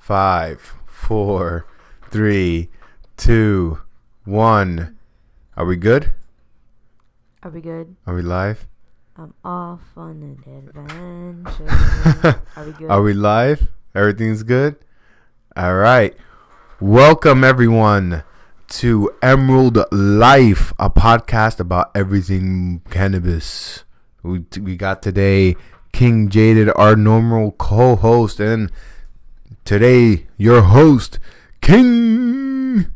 5, 4, 3, 2, 1. Are we good? Are we good? Are we live? I'm off on an adventure. Are we good? Are we live? Everything's good? All right. Welcome, everyone, to Emerald Life, a podcast about everything cannabis. We got today King Jaded, our normal co-host, and today your host, King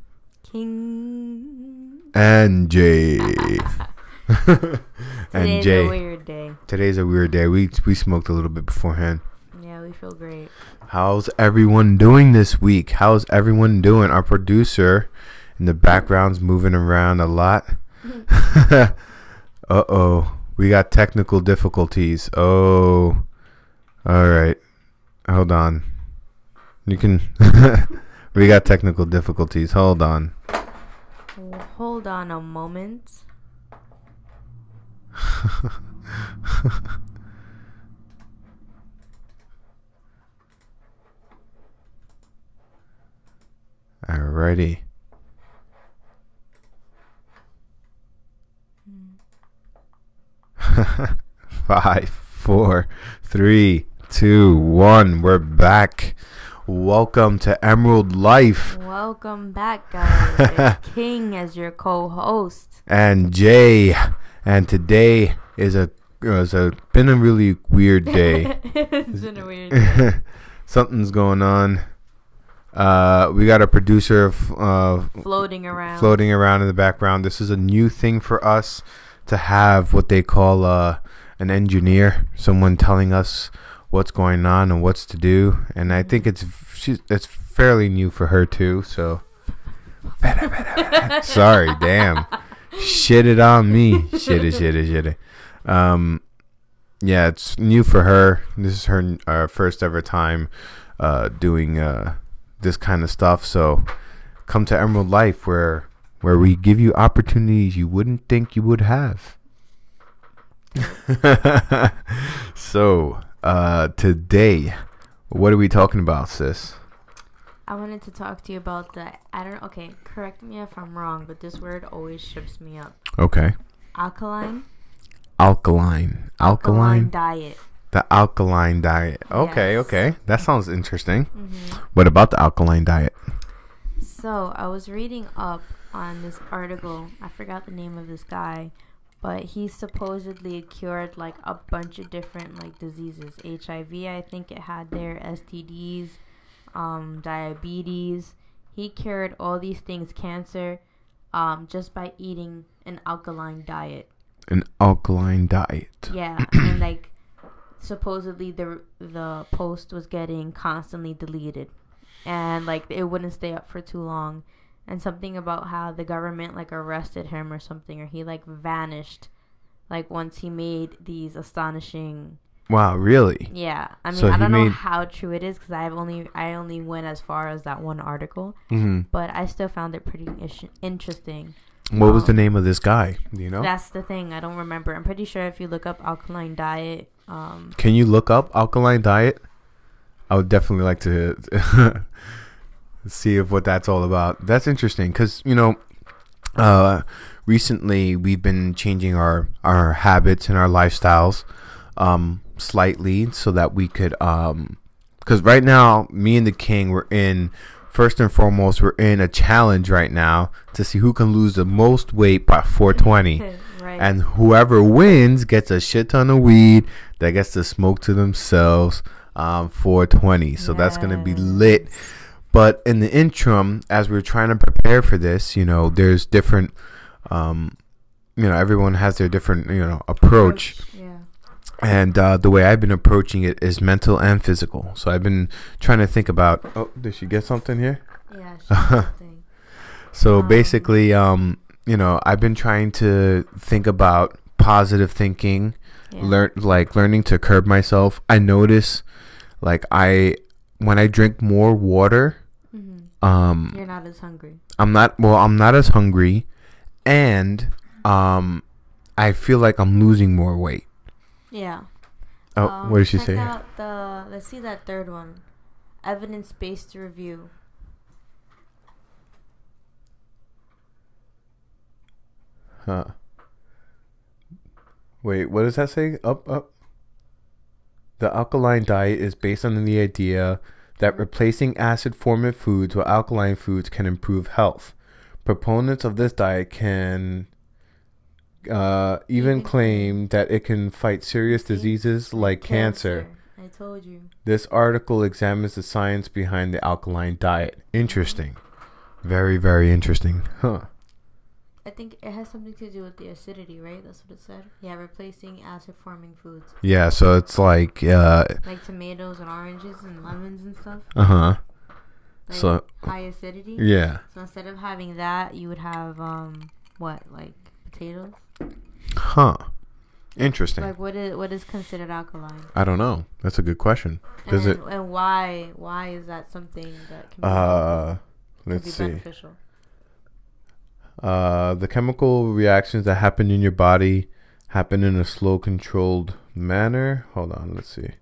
and Jay. Today's a weird day. Today's a weird day. We smoked a little bit beforehand. Yeah, we feel great. How's everyone doing this week? How's everyone doing? Our producer in the background's moving around a lot. Uh-oh. We got technical difficulties. Oh. All right. Hold on. You can... We got technical difficulties. Hold on. Hold on a moment. Alrighty. Five, 4, 3, 2, 1. We're back. Welcome to Emerald Life. Welcome back, guys. King as your co-host. And Jay. And today is been a really weird day. It's been a weird day. Something's going on. We got a producer floating around in the background. This is a new thing for us to have what they call an engineer, someone telling us what's going on and what's to do. And I think it's fairly new for her too. So sorry, damn. Shit it on me. Shit it. Yeah, it's new for her. This is her first ever time doing this kind of stuff. So come to Emerald Life where we give you opportunities you wouldn't think you would have. So today, what are we talking about, sis? I wanted to talk to you about okay, correct me if I'm wrong, but this word always trips me up. Okay. Alkaline diet. The alkaline diet. Okay, Yes. okay. That sounds interesting. Mm-hmm. What about the alkaline diet? So I was reading up on this article. I forgot the name of this guy, but he supposedly cured like a bunch of different like diseases. HIV, I think it had there, STDs, diabetes. He cured all these things, cancer, just by eating an alkaline diet. An alkaline diet. Yeah, and like supposedly the post was getting constantly deleted, and like it wouldn't stay up for too long, and something about how the government like arrested him or something, or he like vanished, like once he made these astonishing. Wow, really? Yeah, I mean, So I don't know how true it is because I only went as far as that one article, but I still found it pretty interesting. What was the name of this guy? Do you know? That's the thing. I don't remember. I'm pretty sure if you look up alkaline diet. Can you look up alkaline diet? I would definitely like to see what that's all about. That's interesting because, recently we've been changing our habits and our lifestyles slightly so that we could, because right now, me and the King, first and foremost, we're in a challenge right now to see who can lose the most weight by 420. Right. And whoever wins gets a shit ton of weed that gets to smoke to themselves 420. So that's going to be lit. But in the interim, as we're trying to prepare for this, there's different, everyone has their different, approach. Yeah. And the way I've been approaching it is mental and physical. So I've been trying to think about... Oh, did she get something here? Yeah, she got something. So basically, I've been trying to think about positive thinking, learning to curb myself. I notice, when I drink more water, you're not as hungry. I'm not as hungry, and I feel like I'm losing more weight. Yeah. Oh, what did she say? Let's see that third one. evidence-based review. Huh. Wait, what does that say? Up. The alkaline diet is based on the idea that replacing acid-forming foods with alkaline foods can improve health. Proponents of this diet can even claim that it can fight serious diseases like cancer. I told you. This article examines the science behind the alkaline diet. Interesting. Very, very interesting. Huh. I think it has something to do with the acidity, right? That's what it said. Yeah, replacing acid-forming foods. Yeah, so it's like tomatoes and oranges and lemons and stuff. Uh-huh. Like so high acidity. Yeah. So instead of having that, you would have like potatoes? Huh. Interesting. Like what is considered alkaline? I don't know. That's a good question. And why is that something that can be beneficial? The chemical reactions that happen in your body happen in a slow, controlled manner. Hold on, let's see.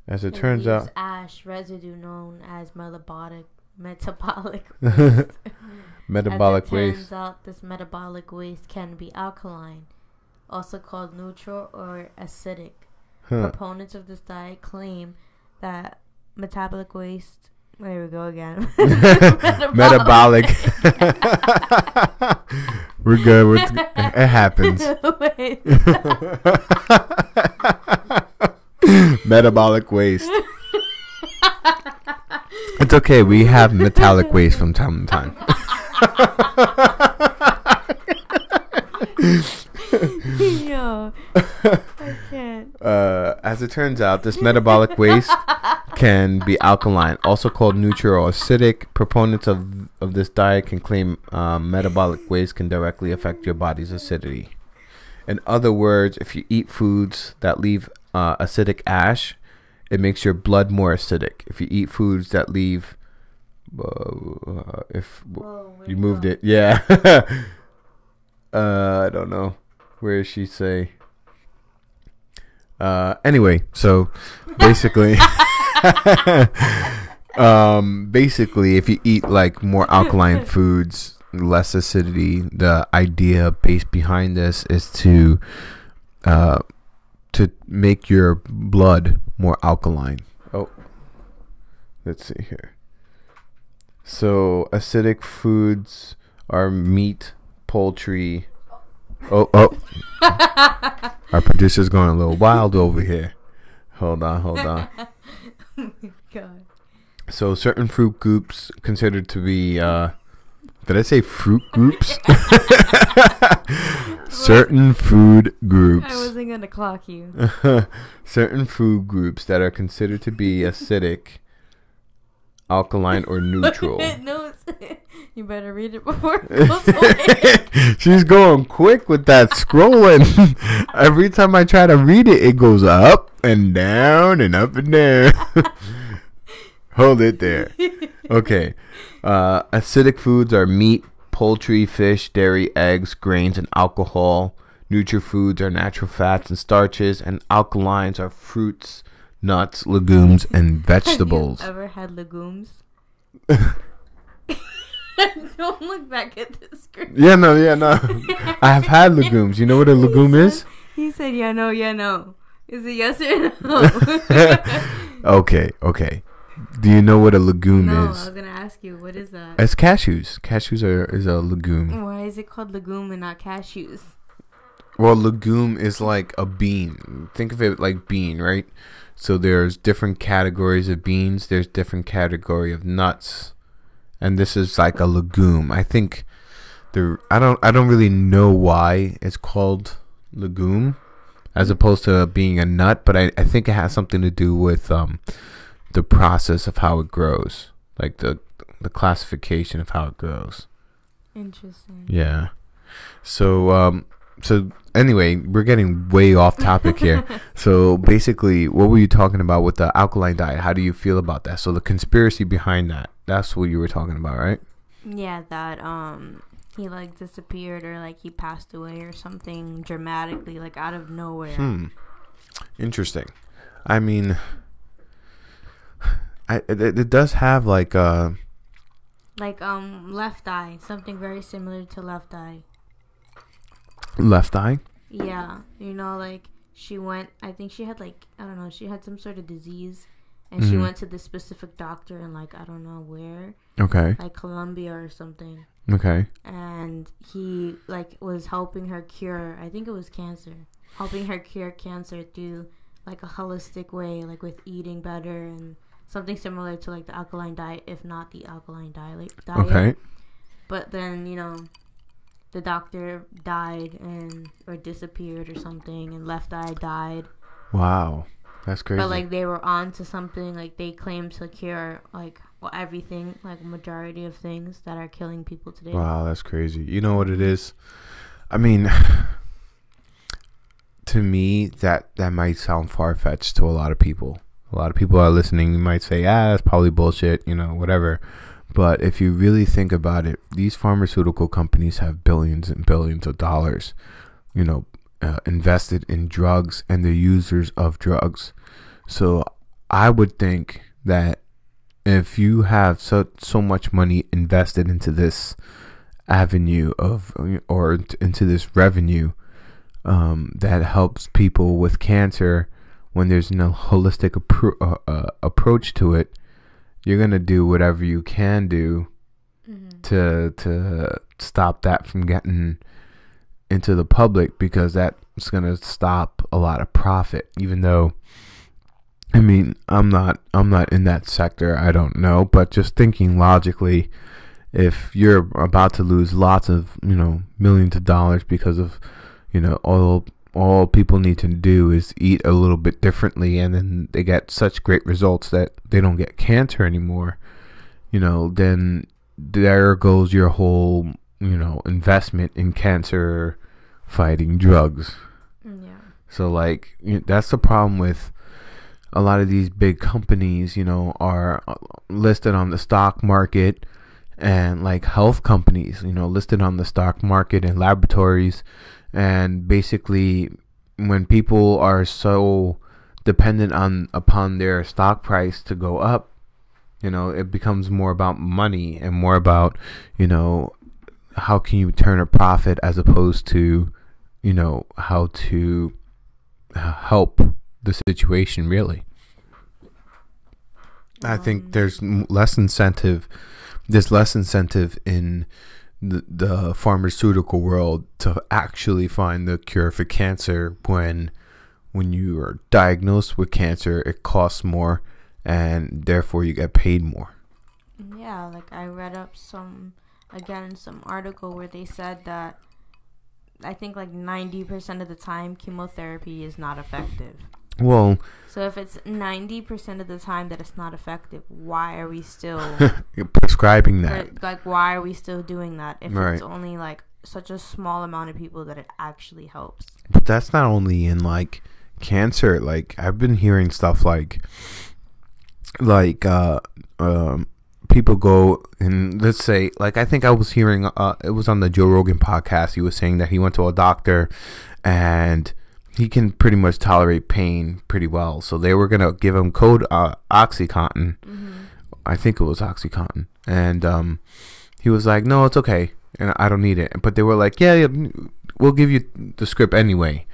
As it turns out, ash residue known as metabolic waste. Metabolic waste. Turns out this metabolic waste can be alkaline, also called neutral or acidic. Proponents of this diet claim that metabolic waste. There we go again. Metabolic. We're good. It happens. Metabolic waste. It's okay. We have metallic waste from time to time. Yo, I can't. As it turns out, this metabolic waste can be alkaline, also called neutral or acidic. Proponents of this diet can claim metabolic waste can directly affect your body's acidity. In other words, if you eat foods that leave acidic ash, it makes your blood more acidic. If you eat foods that leave, you moved it, yeah. I don't know. Where does she say? Anyway, so basically, basically, if you eat like more alkaline foods, less acidity, the idea based behind this is to make your blood more alkaline. Oh, let's see here. So acidic foods are meat, poultry. Oh. Our producer's going a little wild over here. Hold on. Oh my God. So certain fruit groups considered to be did I say fruit groups? Certain food groups. I wasn't gonna clock you. Certain food groups that are considered to be acidic, alkaline, or neutral. No, you better read it before it goes away. She's going quick with that scrolling. Every time I try to read it, it goes up and down and up and down. Hold it there. Okay. Acidic foods are meat, poultry, fish, dairy, eggs, grains, and alcohol. Neutral foods are natural fats and starches, and alkalines are fruits, nuts, legumes, and vegetables. Have you ever had legumes? Don't look back at the screen. Yeah, no. I have had legumes. You know what a legume is? He said, yeah, no. Is it yes or no? Okay. Do you know what a legume is? No, I was going to ask you, what is that? It's cashews. Cashews is a legume. Why is it called legume and not cashews? Well, legume is like a bean. Think of it like bean, right? So there's different categories of beans. There's different category of nuts. And this is like a legume. I think I don't really know why it's called legume as opposed to being a nut, but I think it has something to do with the process of how it grows, like the classification of how it grows. Interesting. Yeah. So anyway, we're getting way off topic here. So basically, what were you talking about with the alkaline diet? How do you feel about that? So the conspiracy behind that, that's what you were talking about, right? Yeah, that he like disappeared or like he passed away or something dramatically, like out of nowhere. Interesting. I mean, it does have like Left Eye, something very similar to Left Eye. Left Eye. Yeah, like she went. I think she had I don't know. She had some sort of disease, and she went to this specific doctor in I don't know where. Okay. Like Colombia or something. Okay. And he was helping her cure. I think it was cancer. Helping her cure cancer through a holistic way, with eating better and something similar to the alkaline diet, if not the alkaline diet. Okay. But then the doctor died or disappeared or something, and Left Eye died. Wow, that's crazy. But they were on to something. They claimed to cure everything, majority of things that are killing people today. Wow, that's crazy. You know what it is? I mean, to me, that might sound far-fetched to a lot of people. A lot of people are listening. You might say, that's probably bullshit, whatever. But if you really think about it, these pharmaceutical companies have billions and billions of dollars, invested in drugs and the users of drugs. So I would think that if you have so much money invested into this avenue or into this revenue that helps people with cancer, when there's no holistic approach to it, you're going to do whatever you can do to stop that from getting into the public, because that's going to stop a lot of profit. Even though, I mean, I'm not in that sector. I don't know, but just thinking logically, if you're about to lose lots of, millions of dollars because of, all people need to do is eat a little bit differently, and then they get such great results that they don't get cancer anymore, then there goes your whole, investment in cancer fighting drugs. Yeah. So that's the problem with a lot of these big companies, are listed on the stock market, and health companies, listed on the stock market and laboratories. And basically, when people are so dependent upon their stock price to go up, it becomes more about money and more about, how can you turn a profit, as opposed to, how to help the situation really. I think there's less incentive. There's less incentive in the pharmaceutical world to actually find the cure for cancer. When you are diagnosed with cancer, it costs more, and therefore you get paid more. Yeah, I read up some article where they said that I think 90% of the time chemotherapy is not effective. Well, so if it's 90% of the time that it's not effective, why are we still prescribing that? Why are we still doing that if right. It's only such a small amount of people that it actually helps? But that's not only in cancer. I've been hearing stuff people go and, let's say, I think I was hearing it was on the Joe Rogan podcast. He was saying that he went to a doctor and he can pretty much tolerate pain pretty well, so they were gonna give him code OxyContin. I think it was OxyContin, and he was like, "No, it's okay, and I don't need it." But they were like, "Yeah, we'll give you the script anyway,"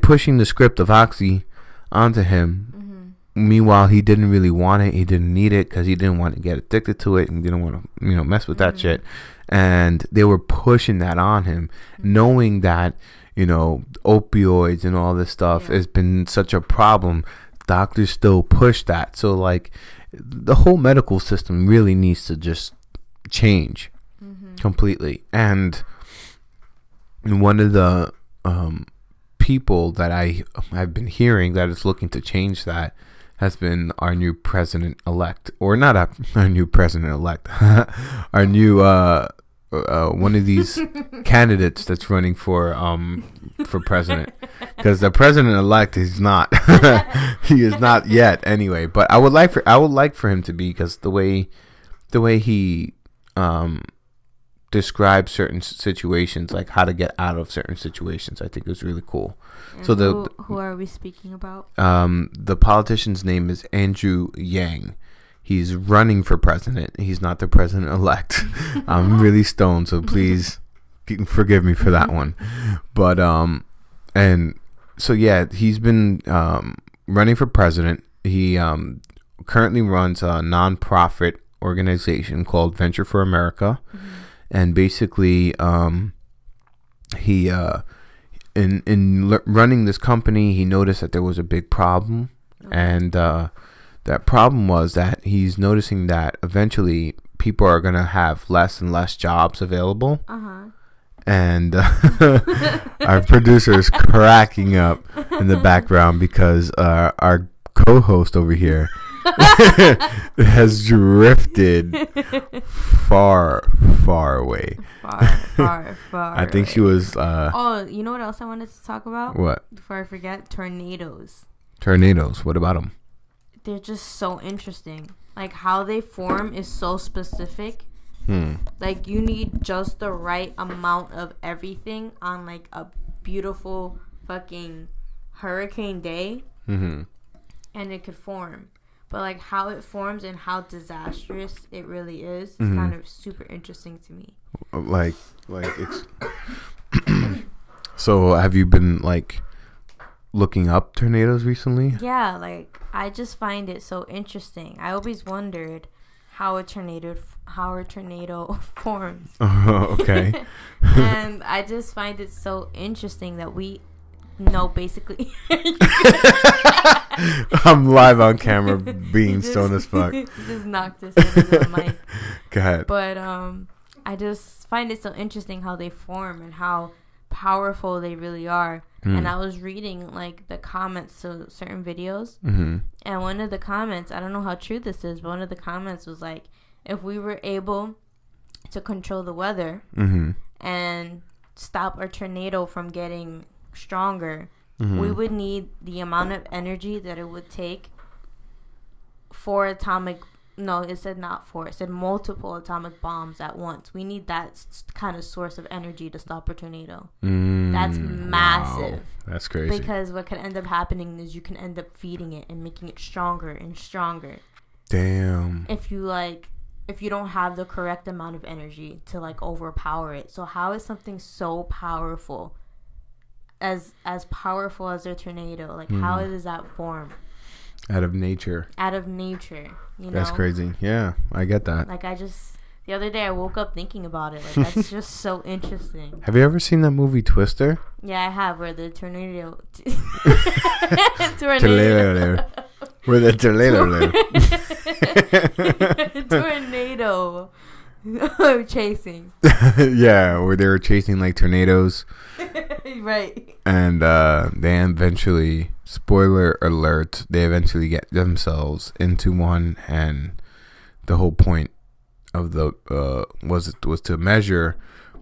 pushing the script of Oxy onto him. Meanwhile, he didn't really want it. He didn't need it because he didn't want to get addicted to it and didn't want to, mess with that shit. And they were pushing that on him, knowing that, opioids and all this stuff has been such a problem. Doctors still push that. So, the whole medical system really needs to just change completely. And one of the people that I've been hearing that is looking to change that has been our new president-elect, or not our new president-elect, our new one of these candidates that's running for president, because the president-elect is not. He is not yet, anyway. But I would like for him to be, because the way he describe certain situations, like how to get out of certain situations. I think it was really cool. And So who are we speaking about? The politician's name is Andrew Yang. He's running for president. He's not the president-elect. I'm really stoned, so please forgive me for that one. But and so yeah, he's been running for president. He currently runs a non-profit organization called Venture for America, and basically he in running this company, he noticed that there was a big problem, and that problem was that he's noticing that eventually people are going to have less and less jobs available. And our producer is cracking up in the background because our co-host over here has drifted far away. Far I think away. she was... oh, you know what else I wanted to talk about? What? Before I forget, tornadoes. Tornadoes. What about them? They're just so interesting. Like, how they form is so specific. Like, you need just the right amount of everything on, like, a beautiful fucking hurricane day. And it could form. But, like, how it forms and how disastrous it really is kind of super interesting to me. Like it's... So, have you been, like, looking up tornadoes recently? Yeah, like, I just find it so interesting. I always wondered how a tornado forms. Oh, okay. And I just find it so interesting that we know basically. I'm live on camera being stoned as fuck. Just knocked his head into the mic. Go ahead. But I just find it so interesting how they form and how powerful they really are. And I was reading like the comments to certain videos, and one of the comments, I don't know how true this is, but one of the comments was like, if we were able to control the weather and stop a tornado from getting stronger, we would need the amount of energy that it would take for atomic... No, it said not four. It said multiple atomic bombs at once. We need that kind of source of energy to stop a tornado. That's massive. Wow. That's crazy. Because what could end up happening is you can end up feeding it and making it stronger and stronger. Damn. If you don't have the correct amount of energy to like overpower it. So how is something so powerful, as powerful as a tornado? Like how does that form? Out of nature, you know? That's crazy. Yeah, I get that. Like, the other day I woke up thinking about it. Like, that's just so interesting. Have you ever seen that movie Twister? Yeah, I have, where the tornado... Where the tornado tornado chasing. Yeah, where they were chasing, like, tornadoes. Right. And they eventually... Spoiler alert, they eventually get themselves into one, and the whole point of the was to measure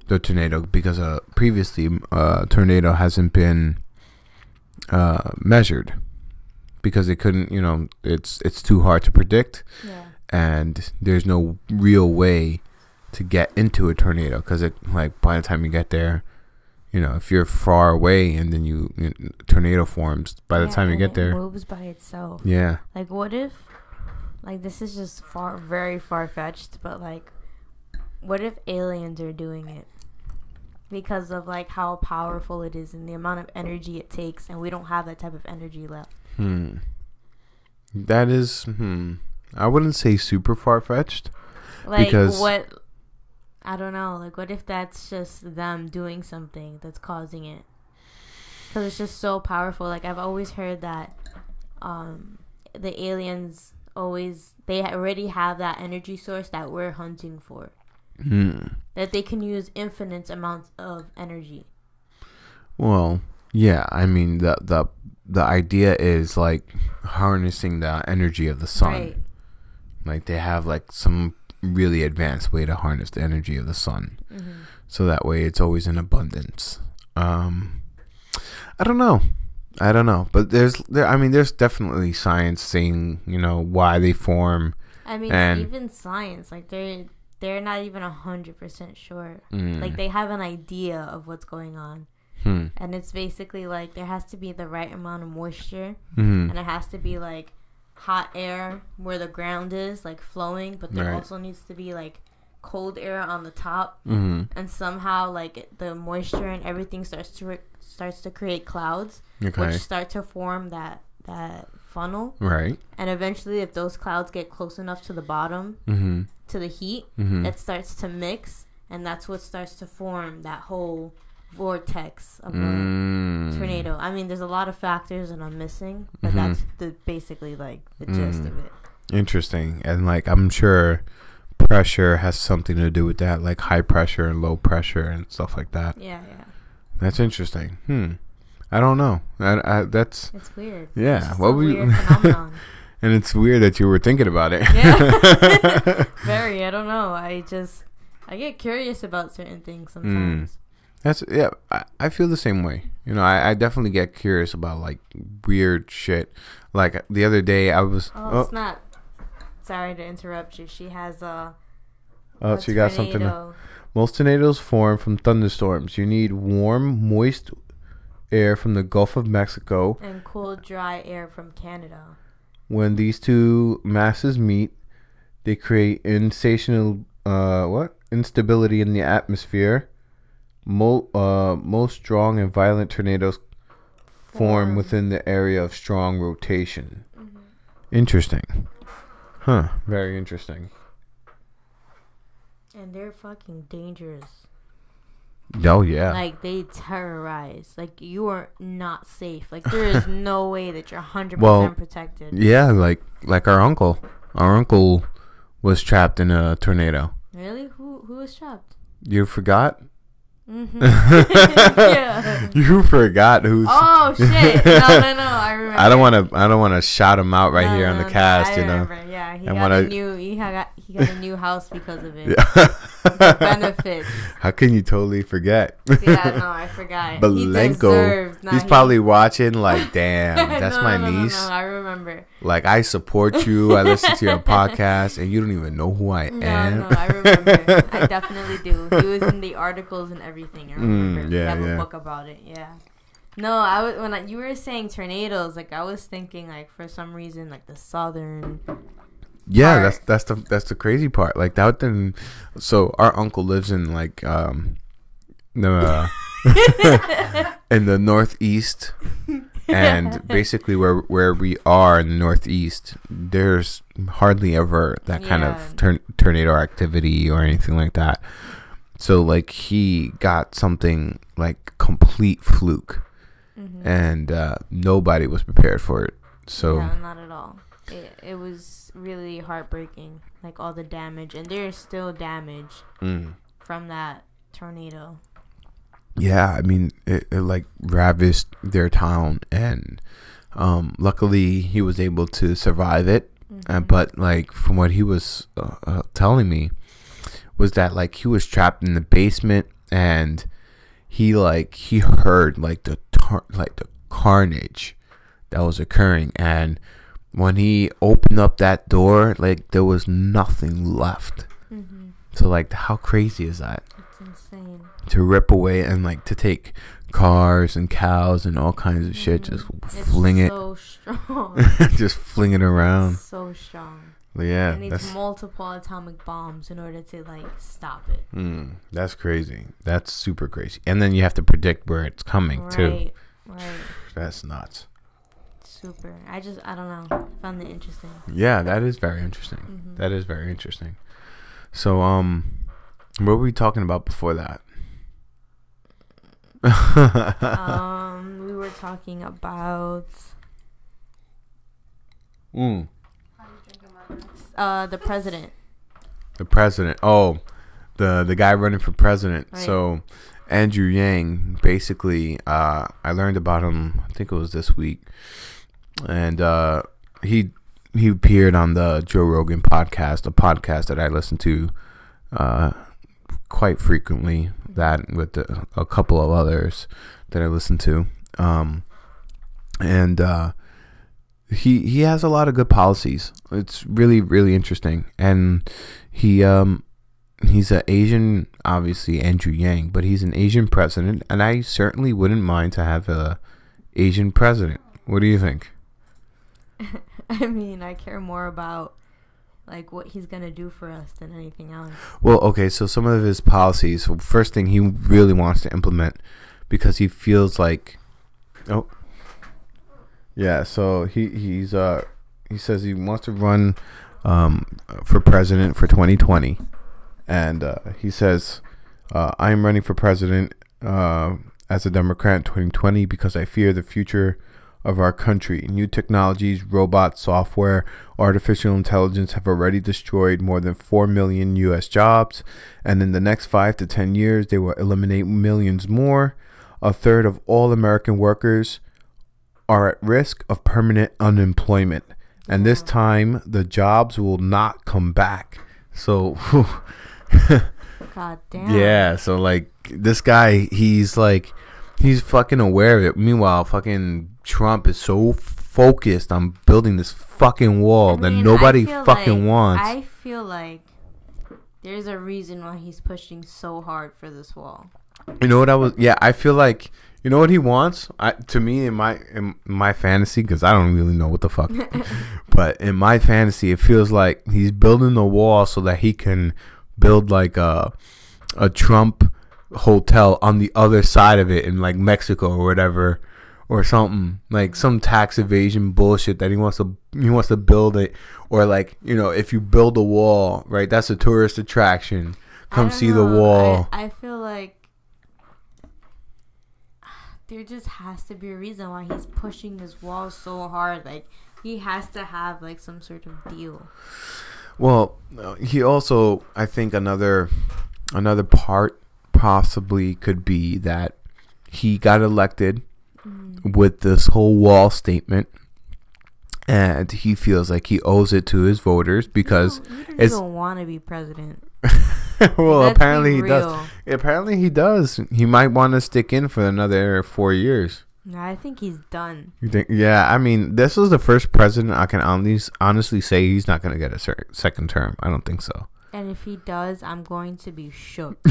the tornado, because previously tornado hasn't been measured because they couldn't, it's too hard to predict. And there's no real way to get into a tornado, because it, like, by the time you get there, if you're far away and then tornado forms, by the time you get there, it moves by itself. Yeah. Like, what if, like, this is just very far-fetched, but, like, what if aliens are doing it? Because of, like, how powerful it is and the amount of energy it takes, and we don't have that type of energy left. That is, I wouldn't say super far-fetched. Like, because what... I don't know. Like, what if that's just them doing something that's causing it? Because it's just so powerful. Like, I've always heard that the aliens they already have that energy source that we're hunting for. That they can use infinite amounts of energy. Well, yeah. I mean, the idea is, like, harnessing the energy of the sun. Right. Like, they have, like, some really advanced way to harness the energy of the sun, so that way it's always in abundance. I don't know, but there's definitely science saying why they form. I mean, even science, like, they're not even 100% sure. Like, they have an idea of what's going on. And it's basically like there has to be the right amount of moisture, and it has to be like hot air where the ground is like flowing, but there also needs to be like cold air on the top, and somehow like the moisture and everything starts to create clouds, which start to form that funnel, right? And eventually, if those clouds get close enough to the bottom, to the heat, it starts to mix, and that's what starts to form that whole vortex of a tornado. I mean, there's a lot of factors that I'm missing, but that's basically like the gist of it. Interesting. And like, I'm sure pressure has something to do with that, like high pressure and low pressure and stuff like that. Yeah. That's interesting. I don't know. That's it's weird. Yeah. It's what we weird phenomenon. And it's weird that you were thinking about it. Yeah. Very. I don't know. I get curious about certain things sometimes. I feel the same way. You know, I definitely get curious about like weird shit. Like the other day I was snap. Sorry to interrupt you. She has she got something. Most tornadoes form from thunderstorms. You need warm, moist air from the Gulf of Mexico and cool, dry air from Canada. When these two masses meet, they create instability in the atmosphere. Most strong and violent tornadoes form within the area of strong rotation. Interesting. Huh. Very interesting. And they're fucking dangerous. Oh, yeah. Like, they terrorize. Like, you are not safe. Like, there is no way that you're 100% protected. Yeah, like our uncle. Our uncle was trapped in a tornado. Really? Who was trapped? You forgot? Yeah. You forgot who's. Oh shit! No. I remember. I don't want to shout him out right here on the cast. I know. Remember. Yeah, he got a new house because of it. Yeah. Benefits. How can you totally forget? Yeah, no, I forgot. Belenko. He's probably watching. Like, damn, that's my niece. No, I remember. Like, I support you. I listen to your podcast, and you don't even know who I am. No, I remember. I definitely do. He was in the articles and everything. I remember. Yeah, we have a book about it. Yeah. No, you were saying tornadoes, like I was thinking, like for some reason, like the southern. Yeah, part. that's the crazy part. Like that. Then, so our uncle lives in like in the northeast. And basically where we are in the northeast, there's hardly ever that kind of tornado activity or anything like that. So like he got something like complete fluke, and nobody was prepared for it. So not at all. It was really heartbreaking, like all the damage, and there's still damage from that tornado. Yeah, I mean, it like ravaged their town, and luckily he was able to survive it. But like from what he was telling me, was that like he was trapped in the basement, and he heard like the carnage that was occurring, and when he opened up that door, like there was nothing left. So like, how crazy is that? It's insane. To rip away and like to take cars and cows and all kinds of shit, just fling it. So strong. Just fling it around. It's so strong. Yeah, it needs multiple atomic bombs in order to like stop it. That's crazy. That's super crazy. And then you have to predict where it's coming too. Right. That's nuts. Super. I don't know. I found it interesting. Yeah, that is very interesting. That is very interesting. So what were we talking about before that? We were talking about the president. The president. Oh, the guy running for president. Right. So Andrew Yang, basically, I learned about him, I think it was this week, and he appeared on the Joe Rogan podcast, a podcast that I listen to quite frequently, that with a couple of others that I listen to, and he has a lot of good policies. It's really, really interesting, and he he's an Asian, obviously Andrew Yang, but he's an Asian president, and I certainly wouldn't mind to have a Asian president. What do you think? I mean, I care more about like what he's gonna do for us than anything else. Well, okay, so some of his policies. So first thing he really wants to implement, because he feels like, so he says he wants to run for president for 2020, and he says, I am running for president as a Democrat in 2020 because I fear the future of our country. New technologies, robots, software, artificial intelligence have already destroyed more than 4 million U.S. jobs, and in the next 5 to 10 years, they will eliminate millions more. A third of all American workers are at risk of permanent unemployment, and this time the jobs will not come back. So, God damn. Yeah, so like this guy, he's fucking aware of it. Meanwhile, fucking Trump is so focused on building this fucking wall that nobody fucking wants. I feel like there's a reason why he's pushing so hard for this wall. You know what I feel like, you know what he wants? To me, in my fantasy, because I don't really know what the fuck, but in my fantasy, it feels like he's building the wall so that he can build like a Trump hotel on the other side of it in like Mexico or whatever, or something like some tax evasion bullshit that he wants to build it. Or like, you know, if you build a wall, right, that's a tourist attraction. Come see the wall. I feel like there just has to be a reason why he's pushing this wall so hard. Like, he has to have like some sort of deal. Well, he also, I think another part possibly could be that he got elected with this whole wall statement, and he feels like he owes it to his voters because he don't want to be president. Well, apparently he does. Apparently he does. He might want to stick in for another 4 years. No, I think he's done. You think? Yeah, I mean, this is the first president I can honestly say he's not going to get a second term. I don't think so. And if he does, I'm going to be shook.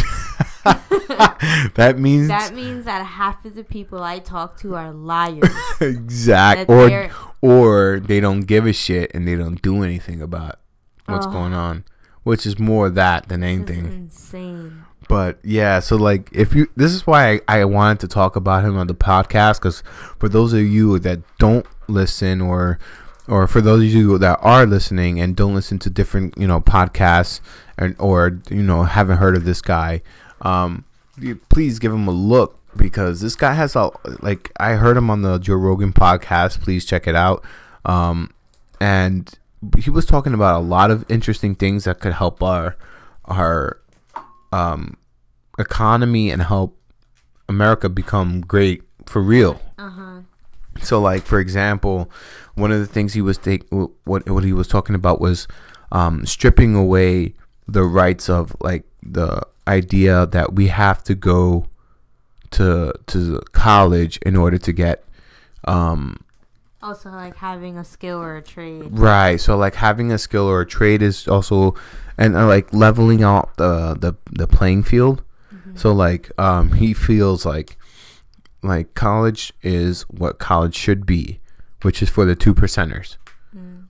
That means that half of the people I talk to are liars. Exactly. Or they don't give a shit and they don't do anything about what's going on, which is more that than anything. This is insane. But yeah, so like this is why I wanted to talk about him on the podcast, because for those of you that don't listen, or for those of you that are listening and don't listen to different, podcasts, or haven't heard of this guy, please give him a look, because this guy has I heard him on the Joe Rogan podcast. Please check it out. And he was talking about a lot of interesting things that could help our economy and help America become great for real. So, like, for example, one of the things he was what he was talking about was stripping away the rights of, like, the idea that we have to go to college in order to get also like having a skill or a trade. Right. So like having a skill or a trade is also, and like leveling out the playing field. So like he feels like college is what college should be, which is for the 2%ers.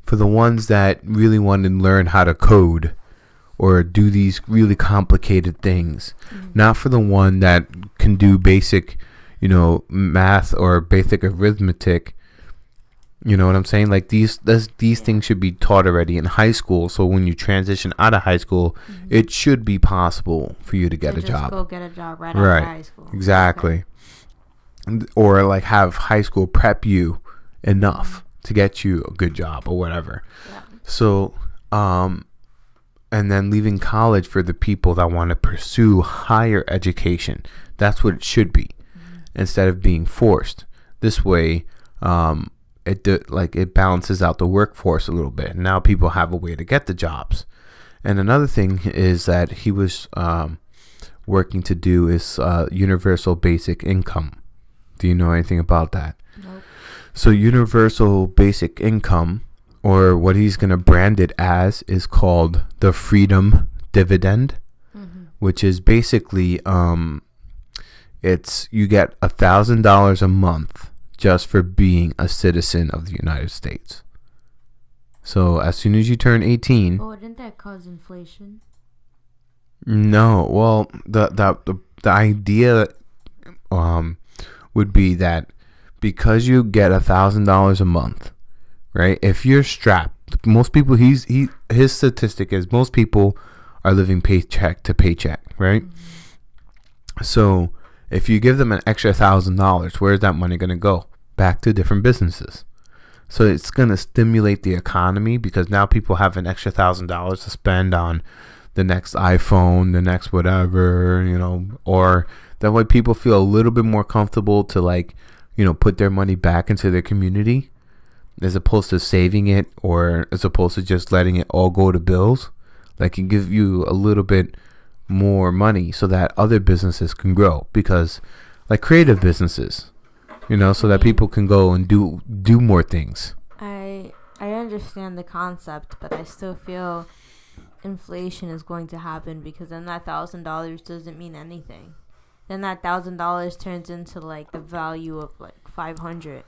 For the ones that really want to learn how to code or do these really complicated things. Not for the one that can do basic, math or basic arithmetic. You know what I'm saying? Like these things should be taught already in high school. So when you transition out of high school, it should be possible for you to get a job. Go get a job right after high school. Exactly. Okay. Or like have high school prep you enough to get you a good job or whatever. Yeah. So, and then leaving college for the people that want to pursue higher education. That's what it should be, instead of being forced. This way, it balances out the workforce a little bit. Now people have a way to get the jobs. And another thing is that he was working to do is universal basic income. Do you know anything about that? Nope. So universal basic income, or what he's going to brand it as, is called the freedom dividend. which is basically it's you get $1,000 a month just for being a citizen of the United States. So as soon as you turn 18. Oh, didn't that cause inflation? No, well, the idea would be that because you get $1,000 a month, right? If you're strapped, most people his statistic is most people are living paycheck to paycheck, right? Mm-hmm. So if you give them an extra $1,000, where's that money going to go? Back to different businesses. So it's going to stimulate the economy because now people have an extra $1,000 to spend on the next iPhone, the next whatever, or that way people feel a little bit more comfortable to put their money back into their community as opposed to saving it or as opposed to just letting it all go to bills. Like, it give you a little bit more money so that other businesses can grow, because like creative businesses, so that people can go and do more things. I understand the concept, but I still feel inflation is going to happen, because then that $1,000 doesn't mean anything. Then that $1,000 turns into like the value of like $500,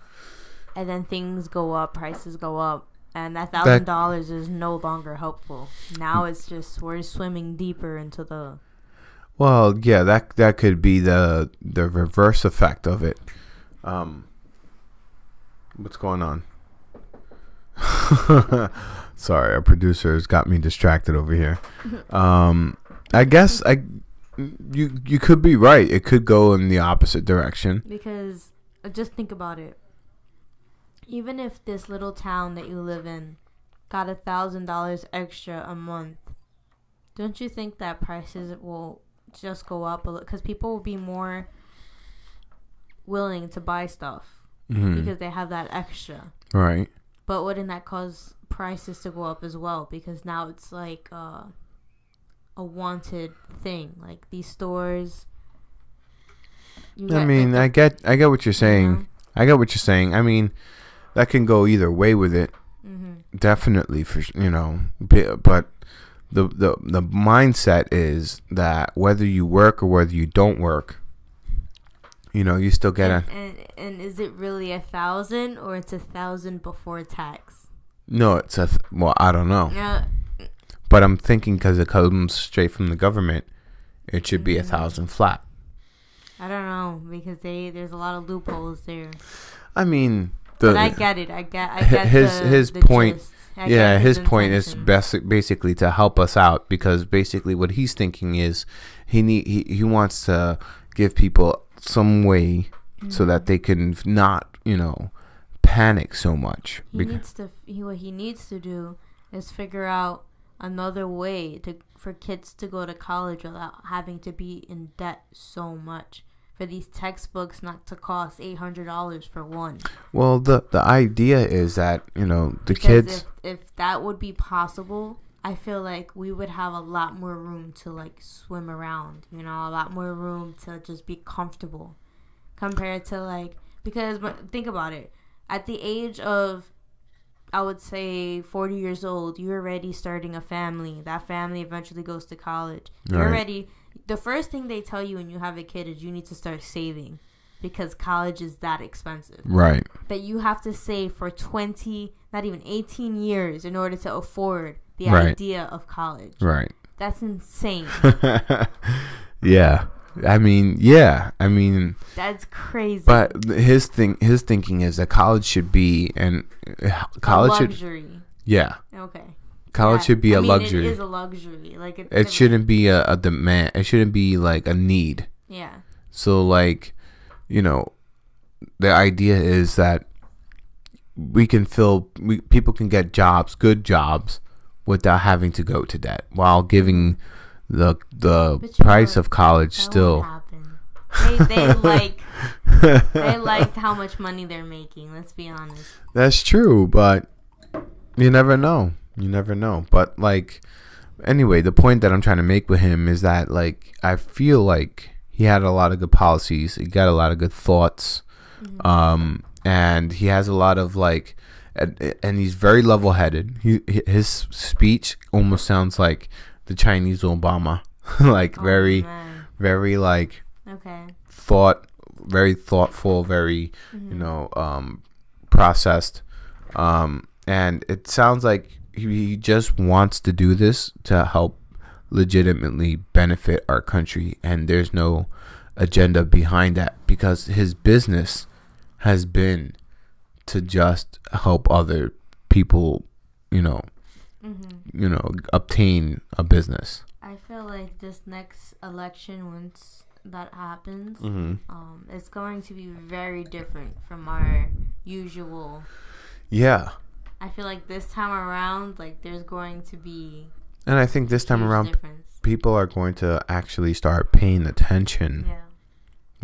and then things go up, prices go up, and that $1,000 is no longer helpful. Now it's just we're swimming deeper into the. Well, yeah, that could be the reverse effect of it. What's going on? Sorry, our producer's got me distracted over here. I guess you could be right. It could go in the opposite direction. Because just think about it. Even if this little town that you live in got $1,000 extra a month, don't you think that prices will just go up a little? Because people will be more willing to buy stuff because they have that extra. Right. But wouldn't that cause prices to go up as well? Because now it's like a wanted thing. Like these stores. I get what you're saying. I get what you're saying. I mean, that can go either way with it. Mm-hmm. Definitely, but the mindset is that whether you work or whether you don't work, you still get and is it really 1,000 or it's 1,000 before tax? No, it's I don't know. Yeah. But I'm thinking because it comes straight from the government, it should be 1,000 flat. I don't know, because there's a lot of loopholes there. I mean, but I get it. I get his the point. Gist. His point is basically to help us out, because basically what he's thinking is he wants to give people some way so that they can not panic so much. What he needs to do is figure out another way for kids to go to college without having to be in debt so much. For these textbooks not to cost $800 for one. Well, the idea is that because kids. If that would be possible, I feel like we would have a lot more room to like swim around. A lot more room to just be comfortable, compared to because think about it. At the age of, I would say 40 years old, you're already starting a family. That family eventually goes to college. You're already. The first thing they tell you when you have a kid is you need to start saving, because college is that expensive. Right. That you have to save for 20, not even 18 years in order to afford the idea of college. Right. That's insane. Yeah. I mean. That's crazy. But his thinking is that college should be college a luxury. Yeah. Okay. College should be a luxury. It is a luxury. It shouldn't be a demand. It shouldn't be like a need. Yeah. So the idea is that people can get jobs, good jobs, without having to go to debt, while giving the price of college still. They liked how much money they're making. Let's be honest. That's true, but you never know. But anyway, the point that I'm trying to make with him is that I feel like he had a lot of good policies. He got a lot of good thoughts. Mm-hmm. And he has a lot of and he's very level-headed. His speech almost sounds like the Chinese Obama. like Oh, very, man. very like Okay. very thoughtful, very Mm-hmm. processed. And it sounds like he just wants to do this to help legitimately benefit our country, and there's no agenda behind that, because his business has been to just help other people, obtain a business. I feel like this next election, once that happens, it's going to be very different from our usual. Yeah. I feel like this time around, like, there's going to be And I think this time huge around, difference. people are going to actually start paying attention. Yeah.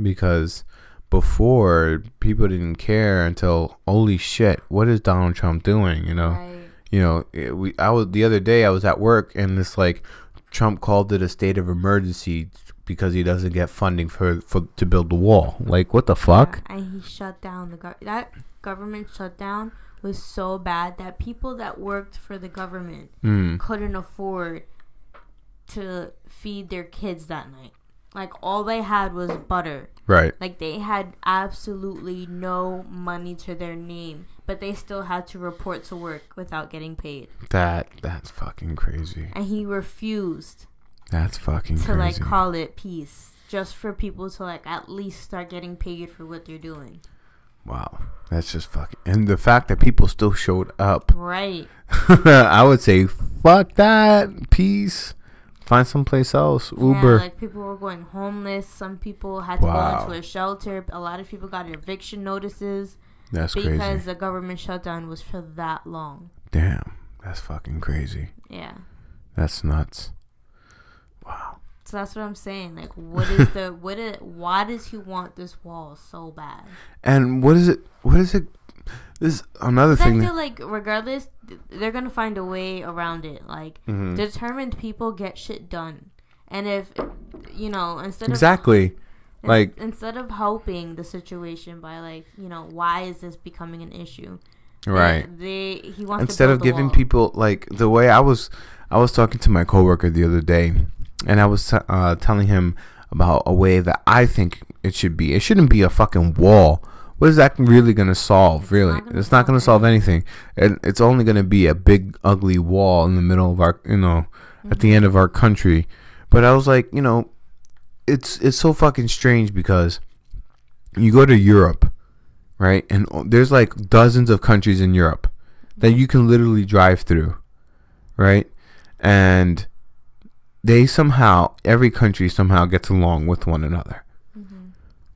Because before, people didn't care until, holy shit, what is Donald Trump doing? Right. The other day I was at work, and it's like Trump called it a state of emergency because he doesn't get funding for to build the wall. Like, what the fuck? Yeah, and he shut down that government shutdown was so bad that people that worked for the government couldn't afford to feed their kids that night. Like, all they had was butter. Right. Like, they had absolutely no money to their name, but they still had to report to work without getting paid. That's fucking crazy. And he refused That's fucking to, crazy. like, call it peace, just for people to, like, at least start getting paid for what they're doing. Wow. That's just fucking... And the fact that people still showed up. Right. I would say, fuck that. Peace. Find someplace else. Uber. Yeah, like, people were going homeless. Some people had to go into a shelter. A lot of people got eviction notices. That's because crazy. the government shutdown was for that long. Damn. That's fucking crazy. Yeah. That's nuts. Wow. So that's what I'm saying. Like, why does he want this wall so bad? And what is it? This is another thing. I feel like regardless, they're going to find a way around it. Like, determined people get shit done. And if, instead of helping the situation by, like, why is this becoming an issue? Right. He wants instead to of giving people, like, the way I was talking to my coworker the other day, and I was telling him about a way that I think it should be. It shouldn't be a fucking wall. What is that really going to solve, really? It's not going to solve anything. It's only going to be a big, ugly wall in the middle of our, at the end of our country. But I was like, it's so fucking strange, because you go to Europe, right? And there's like dozens of countries in Europe that you can literally drive through, right? And every country somehow gets along with one another.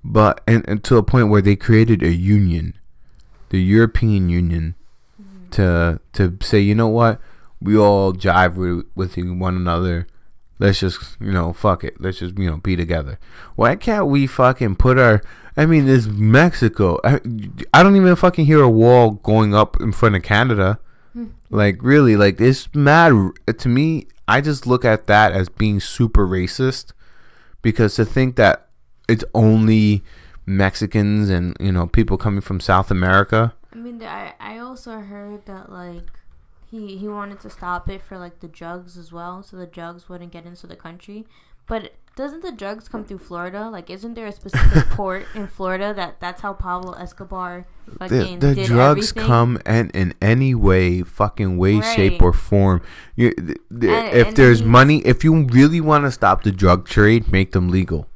But and to a point where they created a union, the European Union, to say, you know what, we all jive with one another. Let's just, fuck it. Let's just, be together. Why can't we fucking put it's Mexico. I don't even fucking hear a wall going up in front of Canada. Like, really, like, it's mad. To me, I just look at that as being super racist, because to think that it's only Mexicans and, people coming from South America. I mean, I also heard that, like, he wanted to stop it for, like, the drugs as well, so the drugs wouldn't get into the country. But doesn't the drugs come through Florida? Like, isn't there a specific port in Florida that's how Pablo Escobar fucking the did drugs everything? come in any way, Right. shape, or form. If there's money, if you really want to stop the drug trade, make them legal.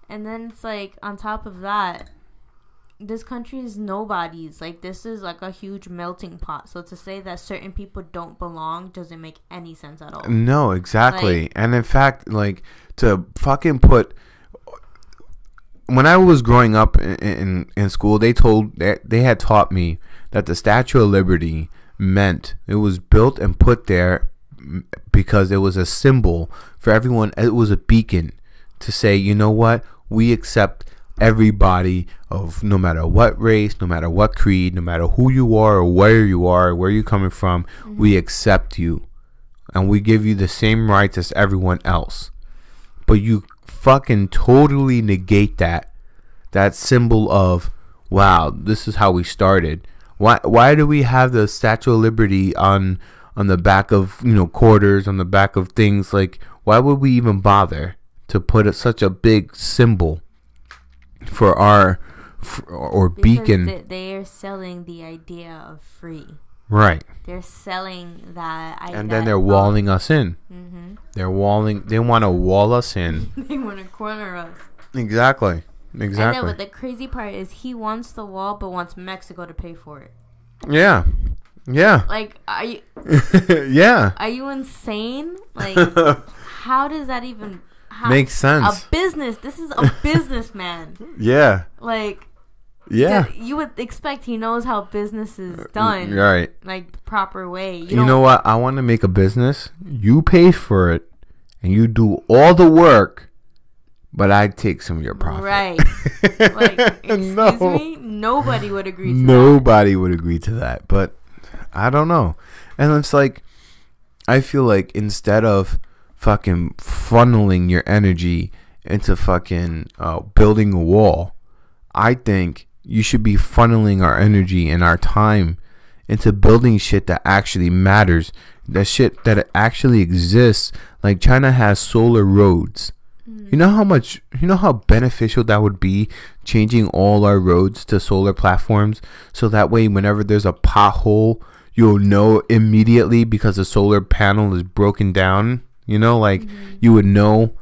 And then it's like, on top of that, this country is nobody's. Like, this is like a huge melting pot. So to say that certain people don't belong doesn't make any sense at all. No, exactly. Like, and in fact, like, to fucking put... When I was growing up in school, they had taught me that the Statue of Liberty meant it was built and put there because it was a symbol for everyone. It was a beacon to say, you know what, we accept everybody of no matter what race, no matter what creed, no matter who you are or where you're coming from, we accept you and we give you the same rights as everyone else. But you fucking totally negate that symbol of, wow, this is how we started. Why do we have the Statue of Liberty on the back of, quarters, on the back of things? Like, why would we even bother to put such a big symbol for our or because beacon? they are selling the idea of free. Right. They're selling that. And then they're walling us in. Mm-hmm. They want to wall us in. They want to corner us. Exactly. And then, but the crazy part is he wants the wall, but wants Mexico to pay for it. Yeah. Yeah. Like, are you? Yeah. Are you insane? Like, how does that even make sense? A business. This is a businessman. Yeah. Like. Yeah. You would expect he knows how business is done. Right. Like, the proper way. You know what? I want to make a business. You pay for it, and you do all the work. But I'd take some of your profit. Right. Like, excuse me? Nobody would agree to that. Nobody would agree to that. But I don't know. And it's like, I feel like instead of fucking funneling your energy into fucking building a wall, I think you should be funneling our energy and our time into building shit that actually matters. That shit that actually exists. Like China has solar roads. You know how beneficial that would be, changing all our roads to solar platforms, so that way whenever there's a pothole, you'll know immediately because the solar panel is broken down. You know, like you would know